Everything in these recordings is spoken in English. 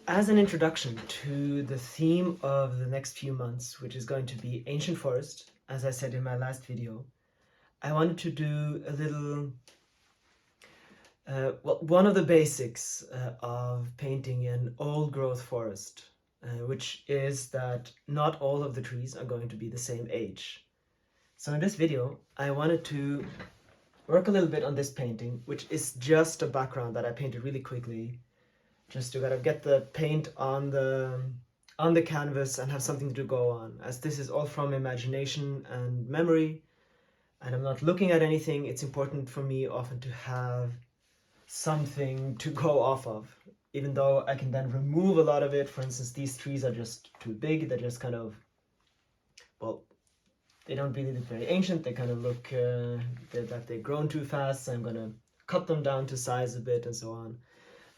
As an introduction to the theme of the next few months, which is going to be ancient forest, as I said in my last video, I wanted to do a little, one of the basics of painting an old growth forest, which is that not all of the trees are going to be the same age. So in this video, I wanted to work a little bit on this painting, which is just a background that I painted really quickly, just to kind of get the paint on the canvas and have something to go on, as this is all from imagination and memory, and I'm not looking at anything. It's important for me often to have something to go off of, even though I can then remove a lot of it. For instance, these trees are just too big. They're just kind of, well, they don't really look very ancient. They kind of look that they've grown too fast, so I'm gonna cut them down to size a bit and so on.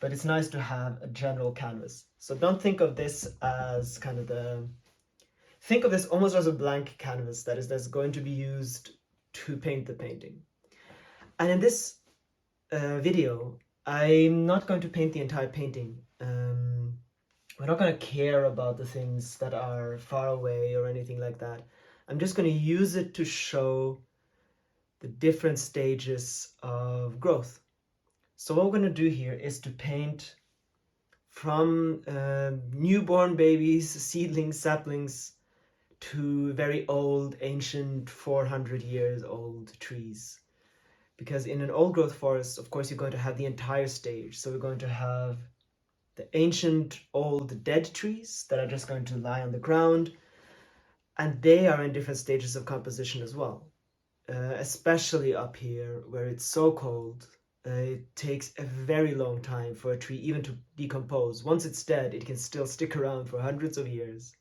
But it's nice to have a general canvas. So don't think of this as kind of think of this almost as a blank canvas that's going to be used to paint the painting. And in this video, I'm not going to paint the entire painting. We're not going to care about the things that are far away or anything like that. I'm just going to use it to show the different stages of growth. So what we're going to do here is to paint from newborn babies, seedlings, saplings, to very old, ancient, 400 years old trees. Because in an old growth forest, of course, you're going to have the entire stage. So we're going to have the ancient, old, dead trees that are just going to lie on the ground. And they are in different stages of composition as well. Especially up here, where it's so cold. It takes a very long time for a tree even to decompose. Once it's dead, it can still stick around for hundreds of years.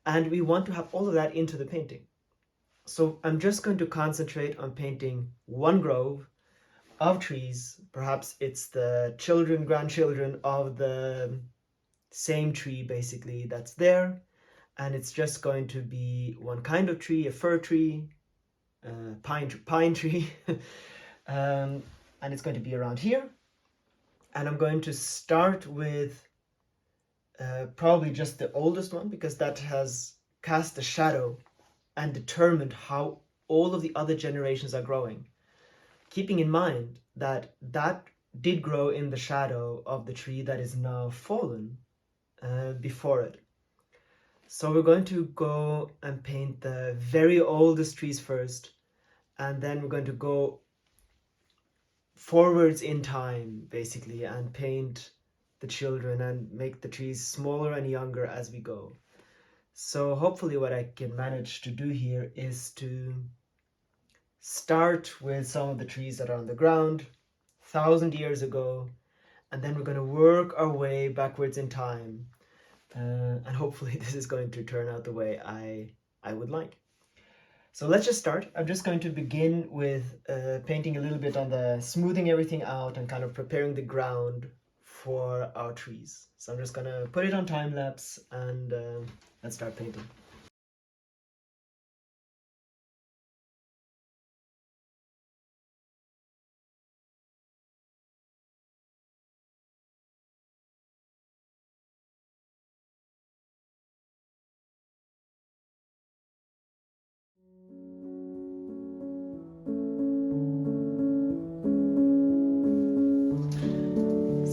And we want to have all of that into the painting. So I'm just going to concentrate on painting one grove of trees. Perhaps it's the children, grandchildren of the same tree, basically, that's there. And it's just going to be one kind of tree, a fir tree, pine tree. And it's going to be around here. And I'm going to start with probably just the oldest one, because that has cast a shadow and determined how all of the other generations are growing. Keeping in mind that that did grow in the shadow of the tree that is now fallen before it. So we're going to go and paint the very oldest trees first, and then we're going to go forwards in time, basically, and paint the children and make the trees smaller and younger as we go. So hopefully what I can manage to do here is to start with some of the trees that are on the ground 1,000 years ago, and then we're going to work our way backwards in time, and hopefully this is going to turn out the way I would like. So let's just start. I'm just going to begin with painting a little bit on the smoothing everything out and kind of preparing the ground for our trees. So I'm just going to put it on time lapse and let's start painting.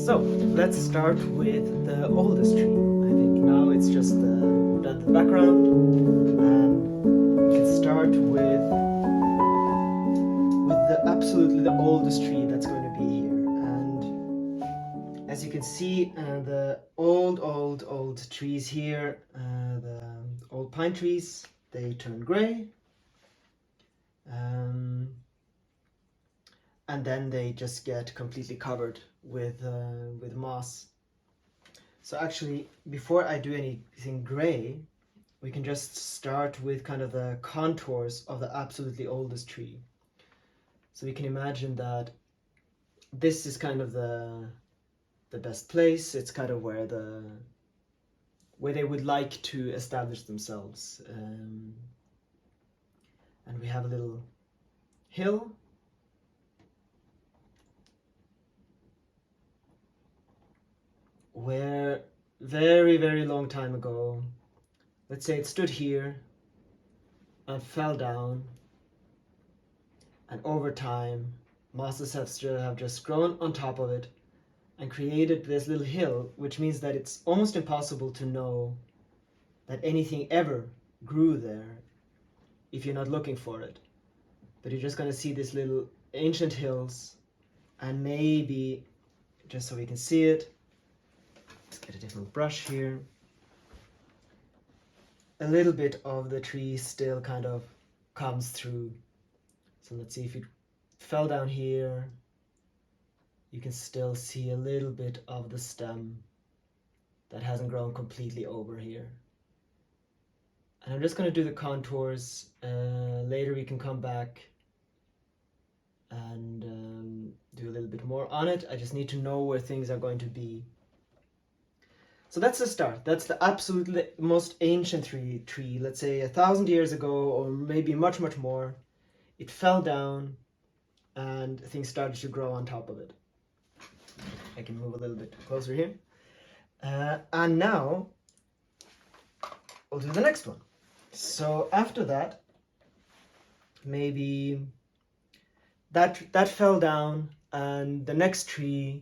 So let's start with the oldest tree. I think now it's just done the background, and we can start with absolutely the oldest tree that's going to be here. And as you can see, the old trees here, the old pine trees, they turn gray. And then they just get completely covered with moss. So actually, before I do anything gray, we can just start with kind of the contours of the absolutely oldest tree. So we can imagine that this is kind of the best place. It's kind of where they would like to establish themselves. And we have a little hill. Where very, very long time ago. Let's say it stood here and fell down, and over time, mosses have just grown on top of it and created this little hill, which means that it's almost impossible to know that anything ever grew there if you're not looking for it. But you're just going to see these little ancient hills, and maybe, just so we can see it, let's get a different brush here. A little bit of the tree still kind of comes through. So let's see, if it fell down here, you can still see a little bit of the stem that hasn't grown completely over here. And I'm just going to do the contours. Later we can come back and do a little bit more on it. I just need to know where things are going to be. So that's the start. That's the absolutely most ancient tree, let's say 1,000 years ago, or maybe much, much more. It fell down and things started to grow on top of it. I can move a little bit closer here. And now we'll do the next one. So after that, maybe that fell down, and the next tree,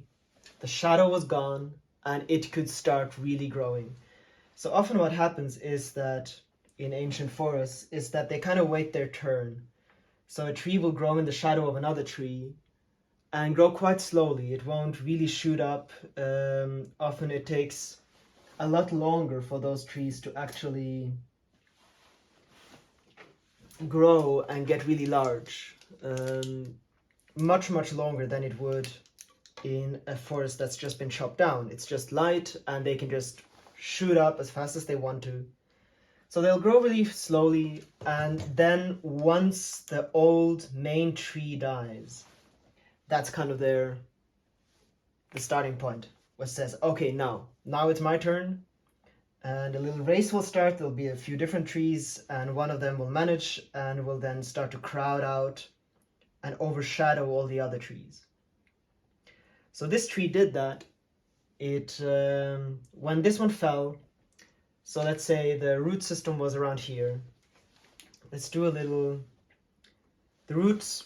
the shadow was gone, and it could start really growing. So often what happens is that in ancient forests is that they kind of wait their turn. So a tree will grow in the shadow of another tree and grow quite slowly. It won't really shoot up. Often it takes a lot longer for those trees to actually grow and get really large. Much, much longer than it would in a forest that's just been chopped down. It's just light and they can just shoot up as fast as they want to. So they'll grow really slowly, and then once the old main tree dies, that's kind of the starting point, which says, okay, now it's my turn, and a little race will start. There'll be a few different trees, and one of them will manage and will then start to crowd out and overshadow all the other trees. So this tree did that. When this one fell, so let's say the root system was around here. Let's do a little, the roots,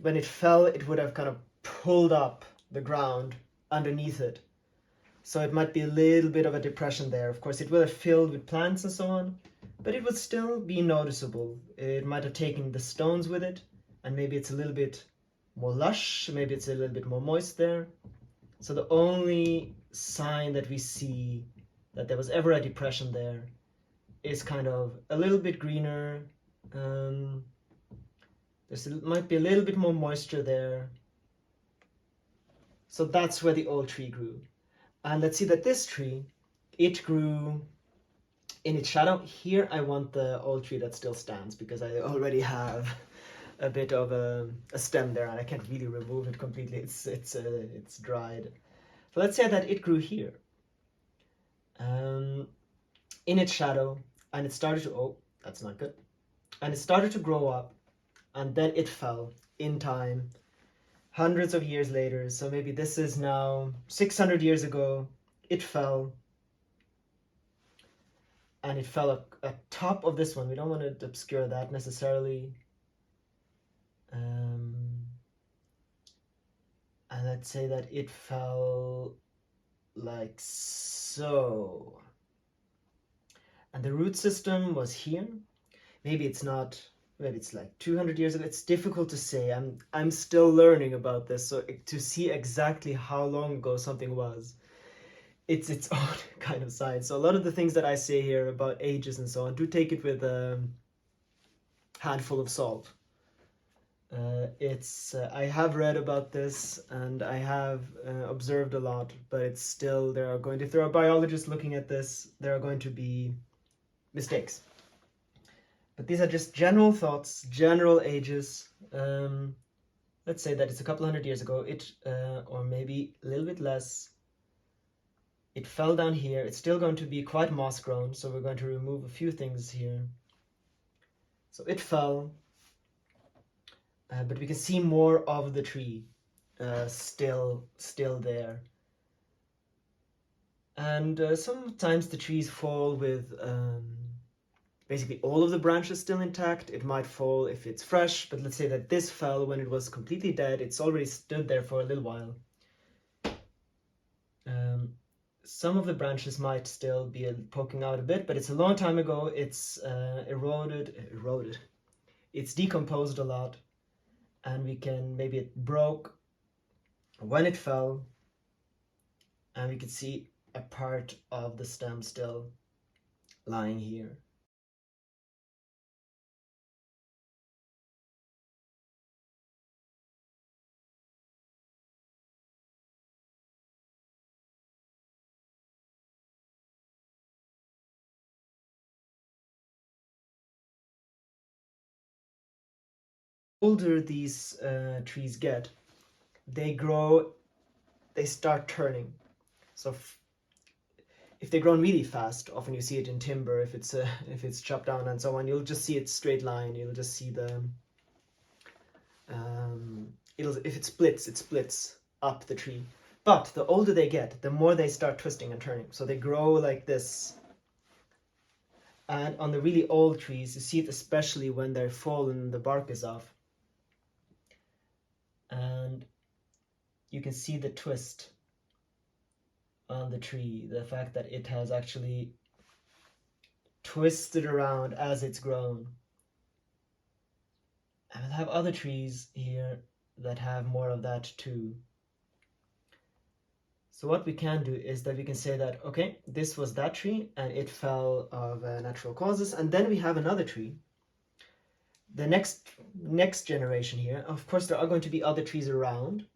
when it fell, it would have kind of pulled up the ground underneath it. So it might be a little bit of a depression there. Of course, it would have filled with plants and so on, but it would still be noticeable. It might have taken the stones with it, and maybe it's a little bit more lush, maybe it's a little bit more moist there. So the only sign that we see that there was ever a depression there is kind of a little bit greener. Might be a little bit more moisture there. So that's where the old tree grew. And let's see that this tree, it grew in its shadow. Here I want the old tree that still stands, because I already have a bit of a stem there and I can't really remove it completely. It's dried. So let's say that it grew here, in its shadow, and it started to, oh, that's not good. And it started to grow up, and then it fell in time, hundreds of years later. So maybe this is now 600 years ago. It fell, and it fell at top of this one. We don't want to obscure that necessarily. And let's say that it fell like so. And the root system was here. Maybe it's not, maybe it's like 200 years ago. It's difficult to say. I'm still learning about this. So to see exactly how long ago something was, it's its own kind of science. So a lot of the things that I say here about ages and so on, do take it with a handful of salt. I have read about this and I have observed a lot, but it's still, if there are biologists looking at this, there are going to be mistakes. But these are just general thoughts, general ages. Let's say that it's a couple hundred years ago, or maybe a little bit less. It fell down here. It's still going to be quite moss grown, so we're going to remove a few things here. So it fell. But we can see more of the tree still there. And sometimes the trees fall with basically all of the branches still intact. It might fall if it's fresh, but let's say that this fell when it was completely dead. It's already stood there for a little while. Some of the branches might still be poking out a bit, but it's a long time ago. It's eroded. It's decomposed a lot, and maybe it broke when it fell, and we could see a part of the stem still lying here. The older these trees get, they start turning. So if they're grown really fast, often you see it in timber. If it's chopped down and so on, you'll just see it straight line. You'll just see the if it splits up the tree. But the older they get, the more they start twisting and turning. So they grow like this. And on the really old trees, you see it especially when they're fallen and the bark is off. And you can see the twist on the tree, the fact that it has actually twisted around as it's grown. And we'll have other trees here that have more of that too. So what we can do is that we can say that, okay, this was that tree and it fell of natural causes, and then we have another tree. The next generation here, of course there are going to be other trees around,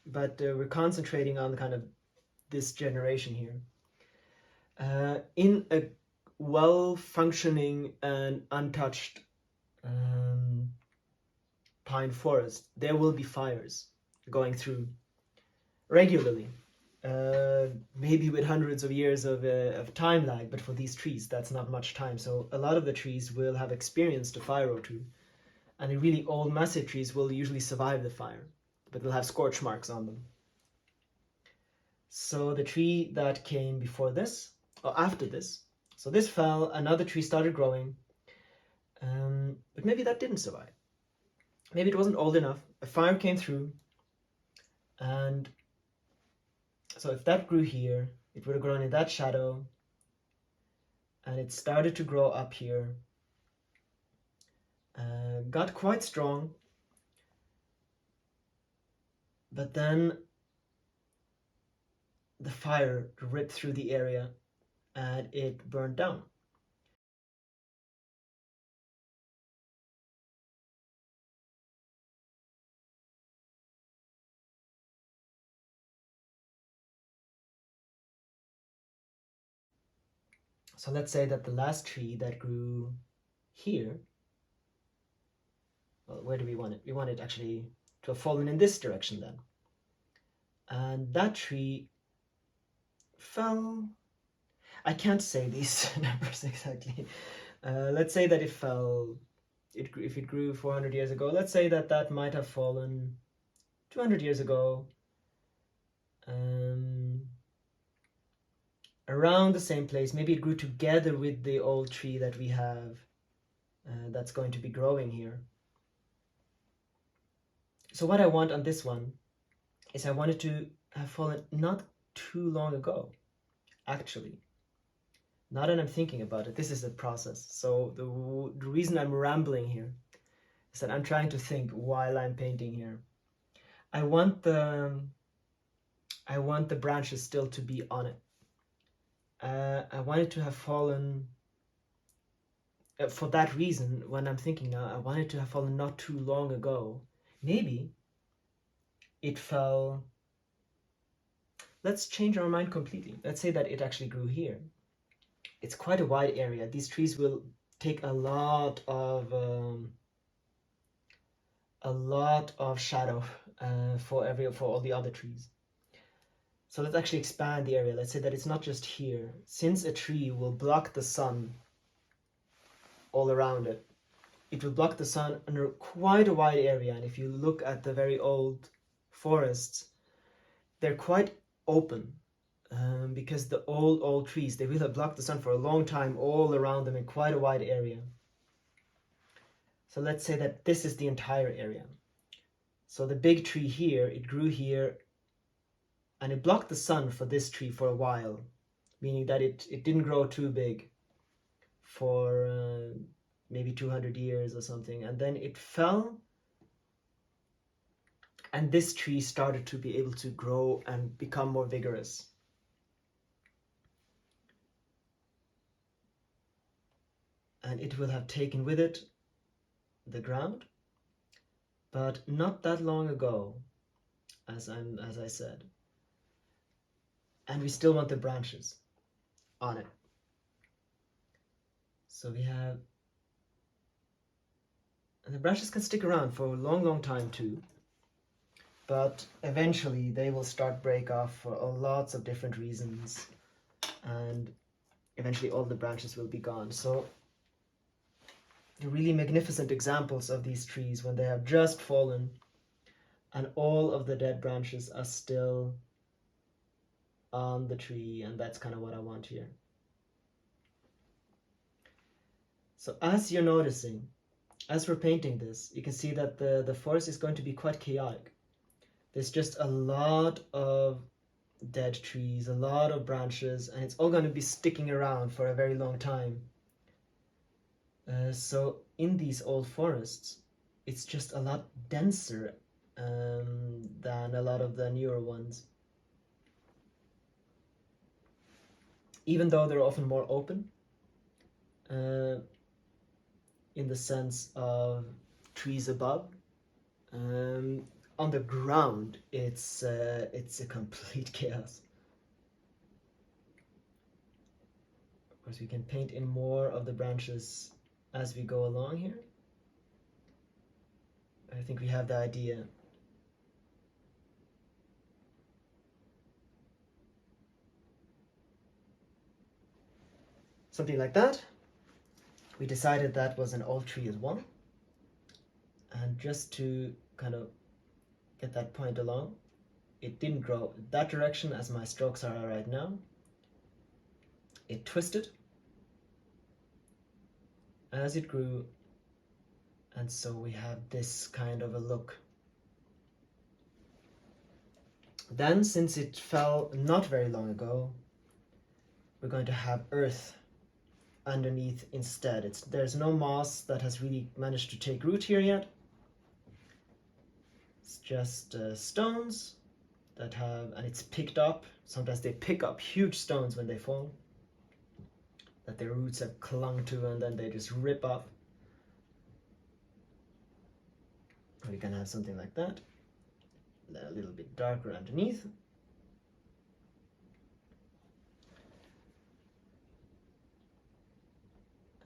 but we're concentrating on kind of this generation here. In a well-functioning and untouched pine forest, there will be fires going through regularly. Maybe with hundreds of years of time lag, but for these trees, that's not much time. So a lot of the trees will have experienced a fire or two, and the really old massive trees will usually survive the fire, but they'll have scorch marks on them. So the tree that came before this, or after this, so this fell, another tree started growing, but maybe that didn't survive. Maybe it wasn't old enough, a fire came through, and so if that grew here, it would have grown in that shadow, and it started to grow up here, got quite strong, but then the fire ripped through the area and it burned down. So let's say that the last tree that grew here, well, where do we want it? We want it actually to have fallen in this direction then. And that tree fell, I can't say these numbers exactly. Let's say that it fell, if it grew 400 years ago, let's say that that might have fallen 200 years ago, around the same place. Maybe it grew together with the old tree that we have that's going to be growing here. So what I want on this one is I want it to have fallen not too long ago, actually. Now that I'm thinking about it, this is a process. So the reason I'm rambling here is that I'm trying to think while I'm painting here. I want the branches still to be on it. I want it to have fallen, for that reason, when I'm thinking now, I want it to have fallen not too long ago. Maybe it fell, let's change our mind completely. Let's say that it actually grew here. It's quite a wide area. These trees will take a lot of shadow for all the other trees. So let's actually expand the area. Let's say that it's not just here. Since a tree will block the sun all around it, it will block the sun under quite a wide area. And if you look at the very old forests, they're quite open. because the old trees, they will have blocked the sun for a long time all around them in quite a wide area. So let's say that this is the entire area. So the big tree here, it grew here, and it blocked the sun for this tree for a while, meaning that it didn't grow too big for maybe 200 years or something, and then it fell, and this tree started to be able to grow and become more vigorous. And it will have taken with it the ground, but not that long ago, as I said. And we still want the branches on it. So we have, and the branches can stick around for a long time too, but eventually they will start break off for lots of different reasons, and eventually all the branches will be gone. So the really magnificent examples of these trees when they have just fallen and all of the dead branches are still on the tree, and that's kind of what I want here. So as you're noticing, as we're painting this, you can see that the forest is going to be quite chaotic. There's just a lot of dead trees, a lot of branches, and it's all going to be sticking around for a very long time. So in these old forests, it's just a lot denser than a lot of the newer ones. Even though they're often more open, in the sense of trees above, on the ground it's a complete chaos. Of course, we can paint in more of the branches as we go along here. I think we have the idea. Something like that. We decided that was an old tree as well. And just to kind of get that point along, it didn't grow that direction as my strokes are right now. It twisted as it grew, and so we have this kind of a look. Then, since it fell not very long ago, we're going to have earth underneath instead. There's no moss that has really managed to take root here yet. It's just stones that have, and it's picked up. Sometimes they pick up huge stones when they fall, that their roots have clung to, and then they just rip off. We can have something like that, a little bit darker underneath.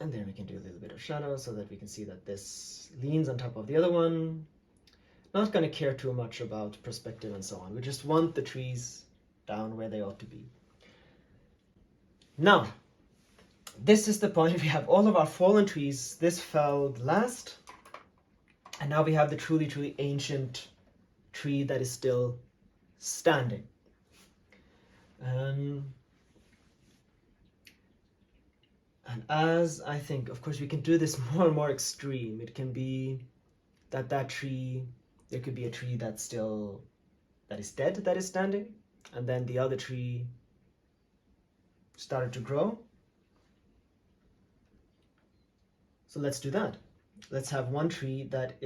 And then we can do a little bit of shadow so that we can see that this leans on top of the other one. Not going to care too much about perspective and so on. We just want the trees down where they ought to be. Now, this is the point. We have all of our fallen trees. This fell last. And now we have the truly ancient tree that is still standing. And as I think, of course, we can do this more and more extreme. It can be that tree, there could be a tree that is dead, that is standing, and then the other tree started to grow. So let's do that. Let's have one tree that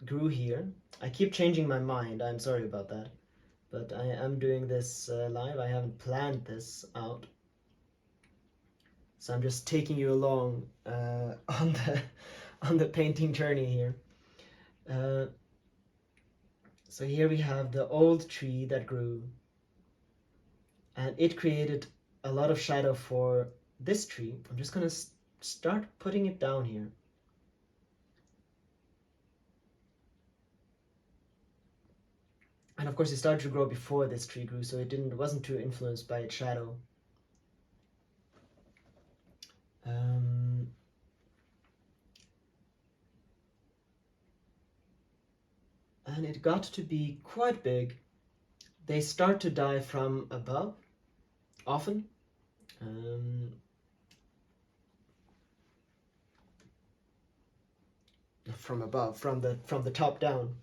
grew here. I keep changing my mind. I'm sorry about that, but I am doing this live. I haven't planned this out, so I'm just taking you along on the painting journey here. So here we have the old tree that grew, and it created a lot of shadow for this tree. I'm just going to start putting it down here. And of course it started to grow before this tree grew, so it wasn't too influenced by its shadow. And it got to be quite big they start to die from above, often. From above, from the top down.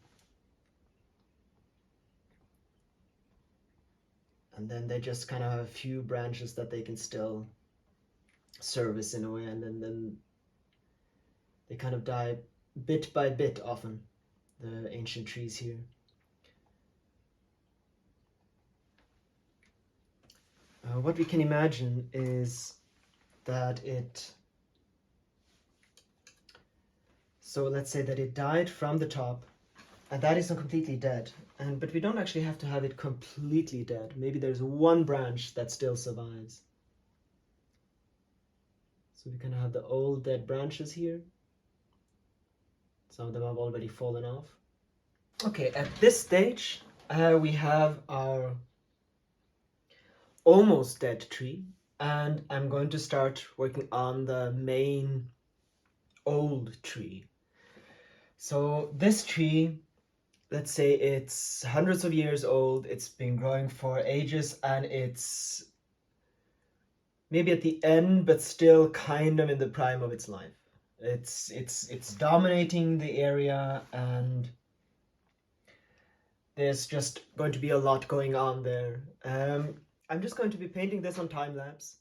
And then they just kind of have a few branches that they can still service in a way, and then they kind of die bit by bit often, the ancient trees here. What we can imagine is that so let's say that it died from the top, and that isn't completely dead, but we don't actually have to have it completely dead. Maybe there's one branch that still survives. So we kind of have the old dead branches here. Some of them have already fallen off. Okay, at this stage, we have our almost dead tree, and I'm going to start working on the main old tree. So this tree, let's say it's hundreds of years old, it's been growing for ages, and it's maybe at the end, but still kind of in the prime of its life. It's dominating the area, and there's just going to be a lot going on there. I'm just going to be painting this on time lapse.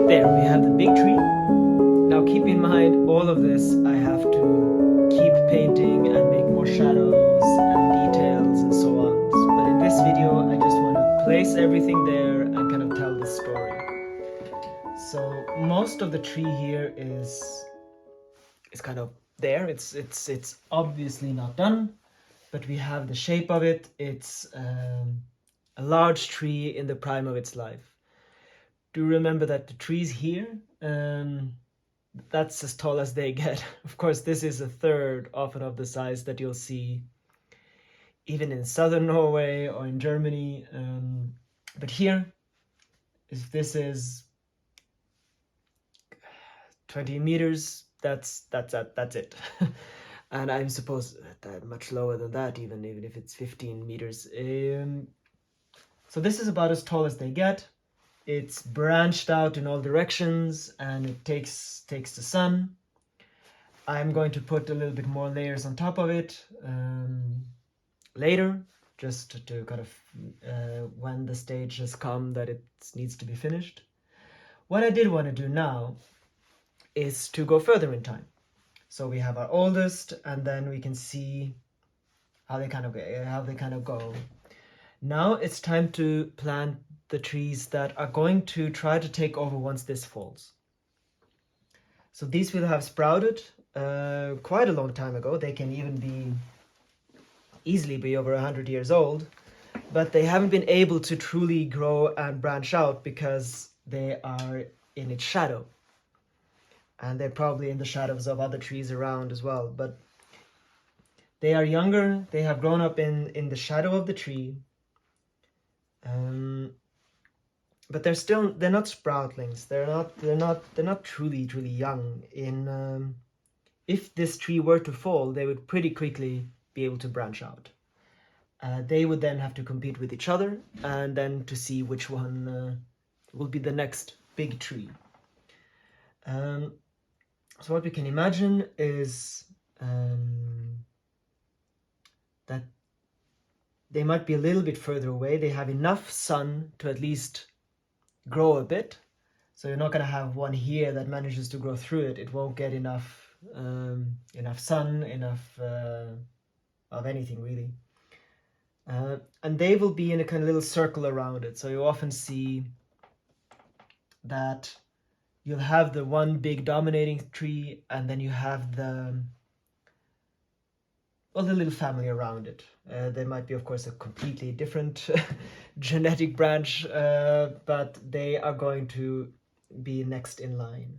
There, we have the big tree. Now keep in mind, all of this I have to keep painting and make more shadows and details and so on. But in this video, I just want to place everything there and kind of tell the story. So most of the tree here is kind of there. It's obviously not done, but we have the shape of it. It's a large tree in the prime of its life. Do remember that the trees here, that's as tall as they get. Of course, this is a third often of the size that you'll see even in southern Norway or in Germany. But here, if this is 20 meters, that's it. And I'm supposed that much lower than that, even if it's 15 meters. So this is about as tall as they get. It's branched out in all directions, and it takes the sun. I'm going to put a little bit more layers on top of it later, just to kind of when the stage has come that it needs to be finished. What I did want to do now is to go further in time. So we have our oldest, and then we can see how they kind of go. Now it's time to plant the trees that are going to try to take over once this falls. So these will have sprouted quite a long time ago. They can even easily be over 100 years old, but they haven't been able to truly grow and branch out because they are in its shadow. And they're probably in the shadows of other trees around as well. But they are younger, they have grown up in the shadow of the tree. But they're not sproutlings. They're not truly young. If this tree were to fall, they would pretty quickly be able to branch out. They would then have to compete with each other, and then to see which one will be the next big tree. So what we can imagine is that they might be a little bit further away. They have enough sun to at least grow a bit, So you're not going to have one here that manages to grow through it. It won't get enough sun, enough of anything really. And they will be in a kind of little circle around it. So you often see that you'll have the one big dominating tree, and then you have the little family around it. They might be, of course, a completely different genetic branch, but they are going to be next in line.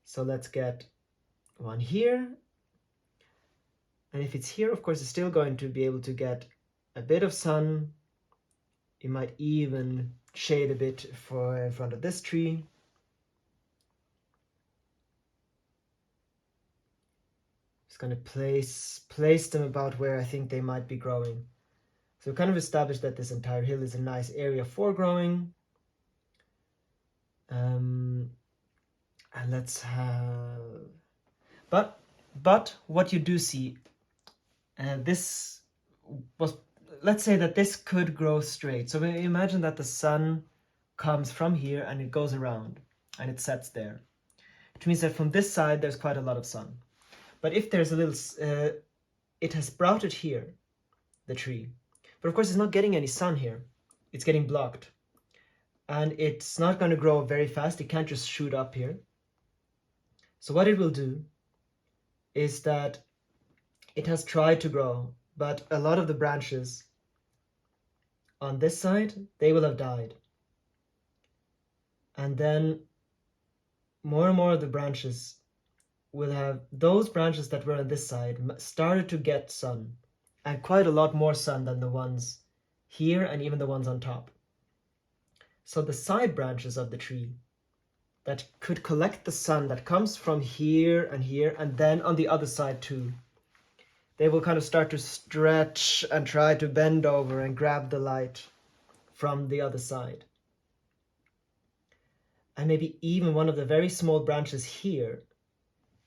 So let's get one here. And if it's here, of course, it's still going to be able to get a bit of sun. You might even shade a bit for in front of this tree. Just going to place them about where I think they might be growing. So we kind of established that this entire hill is a nice area for growing. And let's have, but what you do see, this was, let's say that this could grow straight. So we imagine that the sun comes from here and it goes around and it sets there, which means that from this side there's quite a lot of sun. But if there's a little, it has sprouted here, the tree, but of course it's not getting any sun here. It's getting blocked, and it's not going to grow very fast. It can't just shoot up here. So what it will do is that it has tried to grow, but a lot of the branches on this side, they will have died. And then more and more of the branches will have, those branches that were on this side started to get sun, and quite a lot more sun than the ones here and even the ones on top. So the side branches of the tree that could collect the sun that comes from here, and then on the other side too, they will kind of start to stretch and try to bend over and grab the light from the other side. And maybe even one of the very small branches here,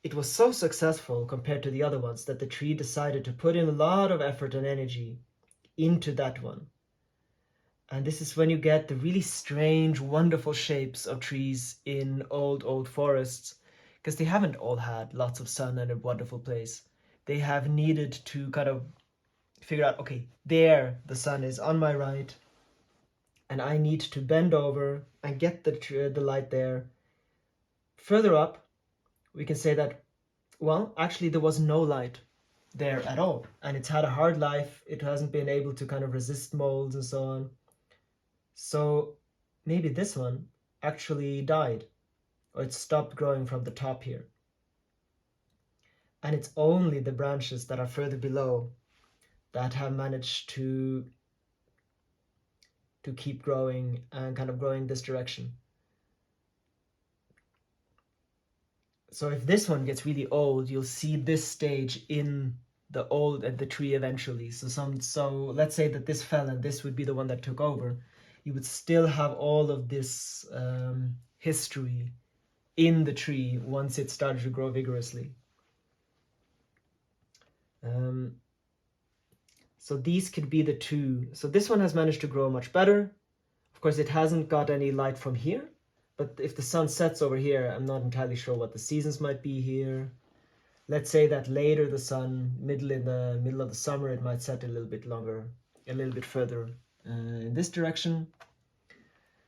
it was so successful compared to the other ones that the tree decided to put in a lot of effort and energy into that one. And this is when you get the really strange, wonderful shapes of trees in old forests, because they haven't all had lots of sun and a wonderful place. They have needed to kind of figure out, okay, there the sun is on my right, and I need to bend over and get the light there. Further up, we can say that, well, actually there was no light there at all, and it's had a hard life. It hasn't been able to kind of resist molds and so on. So maybe this one actually died, or it stopped growing from the top here. And it's only the branches that are further below that have managed to keep growing and kind of growing this direction. So if this one gets really old, you'll see this stage in the tree eventually. So let's say that this fell and this would be the one that took over. You would still have all of this history in the tree once it started to grow vigorously. So these could be the two. So this one has managed to grow much better. Of course, it hasn't got any light from here, but if the sun sets over here, I'm not entirely sure what the seasons might be here. Let's say that later the sun, in the middle of the summer, it might set a little bit longer, a little bit further in this direction.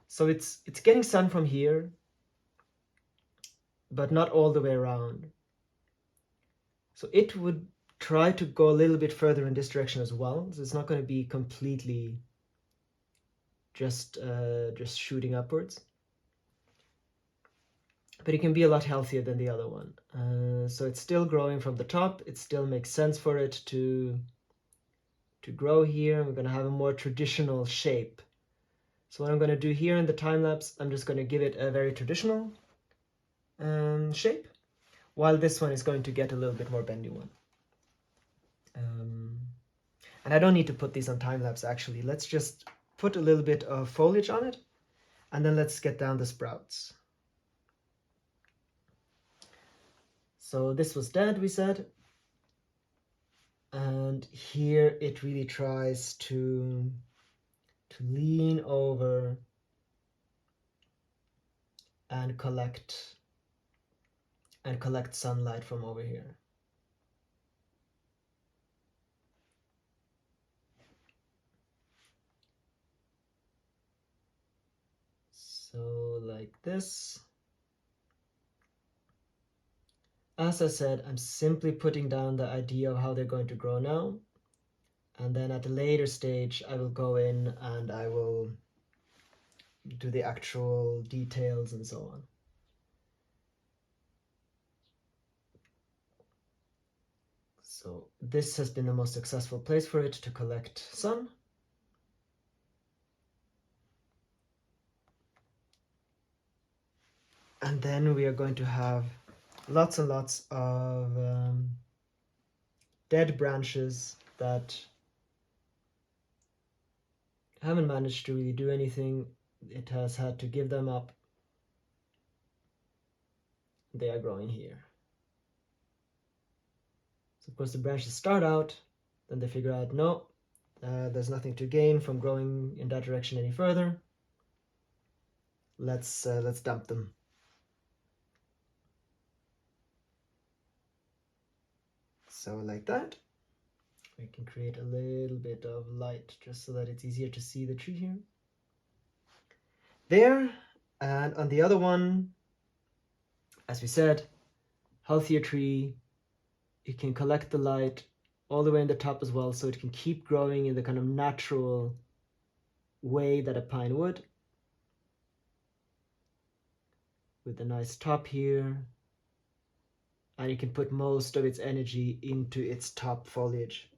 So it's getting sun from here, but not all the way around. So it would try to go a little bit further in this direction as well. So it's not going to be completely just shooting upwards, but it can be a lot healthier than the other one. So it's still growing from the top. It still makes sense for it to grow here. We're going to have a more traditional shape. So what I'm going to do here in the time lapse, I'm just going to give it a very traditional shape, while this one is going to get a little bit more bendy one. And I don't need to put these on time lapse actually. Let's just put a little bit of foliage on it, and then let's get down the sprouts. So this was dead, we said. And here it really tries to lean over and collect sunlight from over here. So like this. As I said, I'm simply putting down the idea of how they're going to grow now. And then at a later stage, I will go in and I will do the actual details and so on. So this has been the most successful place for it to collect sun. And then we are going to have lots and lots of dead branches that haven't managed to really do anything. It has had to give them up. They are growing here. So of course the branches start out, then they figure out, no, there's nothing to gain from growing in that direction any further. Let's dump them. So like that. We can create a little bit of light just so that it's easier to see the tree here. There, and on the other one, as we said, healthier tree. It can collect the light all the way in the top as well, so it can keep growing in the kind of natural way that a pine would. With a nice top here. And you can put most of its energy into its top foliage.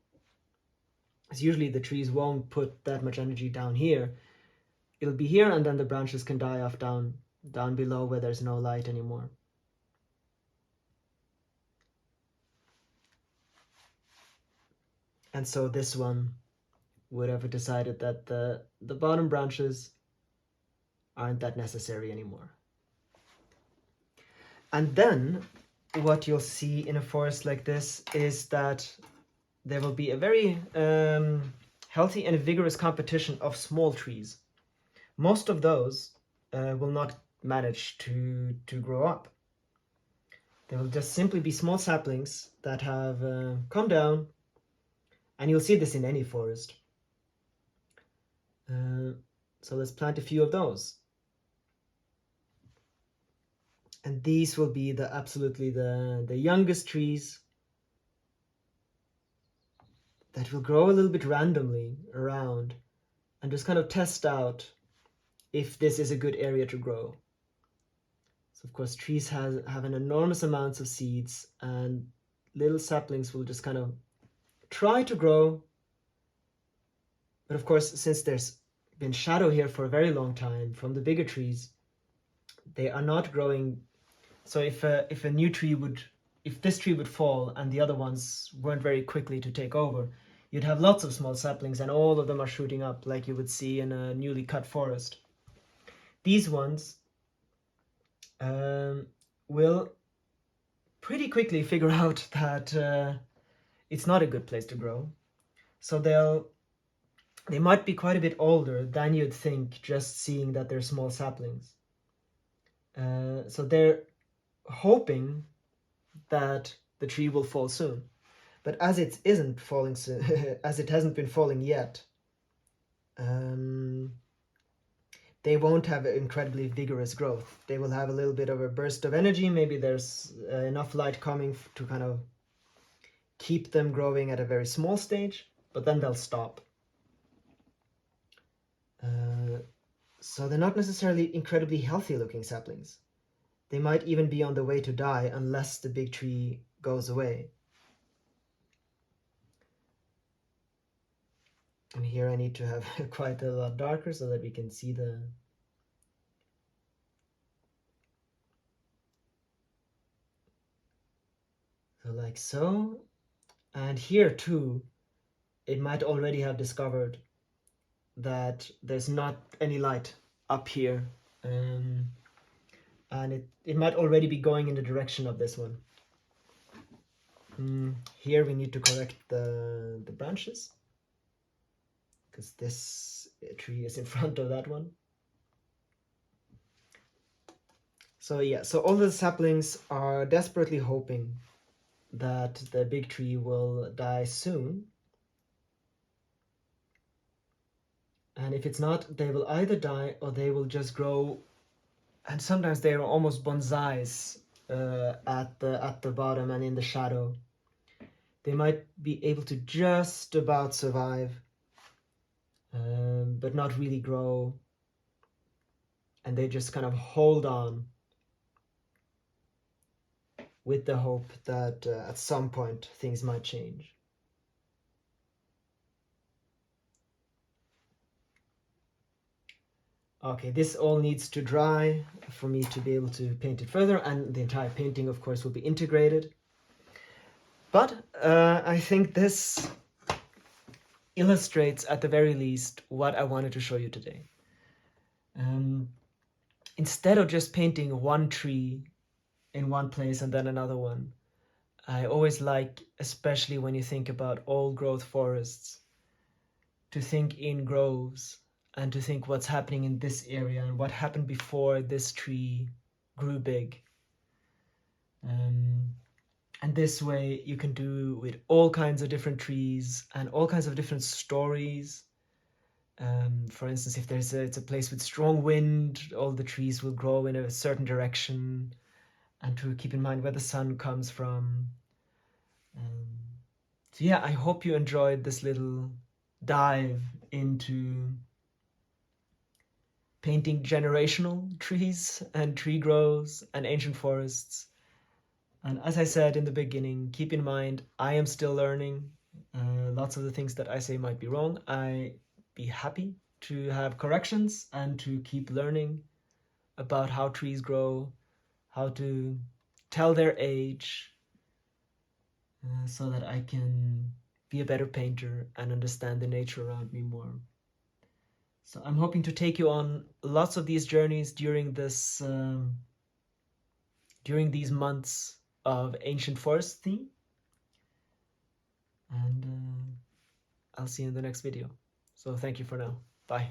Because usually the trees won't put that much energy down here. It'll be here, and then the branches can die off down below where there's no light anymore. And so this one would have decided that the bottom branches aren't that necessary anymore. And then what you'll see in a forest like this is that there will be a very healthy and vigorous competition of small trees. Most of those will not manage to grow up. They will just simply be small saplings that have come down, and you'll see this in any forest. So let's plant a few of those. And these will be absolutely the youngest trees that will grow a little bit randomly around and just kind of test out if this is a good area to grow. So of course trees have an enormous amounts of seeds, and little saplings will just kind of try to grow. But of course, since there's been shadow here for a very long time from the bigger trees, they are not growing. So if this tree would fall and the other ones weren't very quickly to take over, you'd have lots of small saplings and all of them are shooting up like you would see in a newly cut forest. These ones will pretty quickly figure out that it's not a good place to grow. So they might be quite a bit older than you'd think just seeing that they're small saplings. So they're hoping that the tree will fall soon. But as it isn't falling soon, as it hasn't been falling yet, they won't have incredibly vigorous growth. They will have a little bit of a burst of energy. Maybe there's enough light coming to kind of keep them growing at a very small stage, but then they'll stop. So they're not necessarily incredibly healthy looking saplings. They might even be on the way to die unless the big tree goes away. And here I need to have quite a lot darker so that we can see the so like so. And here too, it might already have discovered that there's not any light up here, and it might already be going in the direction of this one. Here we need to correct the branches, because this tree is in front of that one. So yeah, so all the saplings are desperately hoping that the big tree will die soon. And if it's not, they will either die or they will just grow, and sometimes they are almost bonsais at the bottom and in the shadow. They might be able to just about survive, but not really grow, and they just kind of hold on with the hope that at some point things might change. Okay, this all needs to dry for me to be able to paint it further, and the entire painting, of course, will be integrated. But I think this illustrates, at the very least, what I wanted to show you today. Instead of just painting one tree in one place and then another one, I always like, especially when you think about old growth forests, to think in groves and to think what's happening in this area and what happened before this tree grew big. And this way you can do with all kinds of different trees and all kinds of different stories. For instance, if it's a place with strong wind, all the trees will grow in a certain direction, and to keep in mind where the sun comes from. So yeah, I hope you enjoyed this little dive into painting generational trees and tree grows and ancient forests. And as I said in the beginning, keep in mind, I am still learning. Lots of the things that I say might be wrong. I'd be happy to have corrections and to keep learning about how trees grow, how to tell their age, so that I can be a better painter and understand the nature around me more. So I'm hoping to take you on lots of these journeys during these months of ancient forest theme. And I'll see you in the next video. So thank you for now. Bye.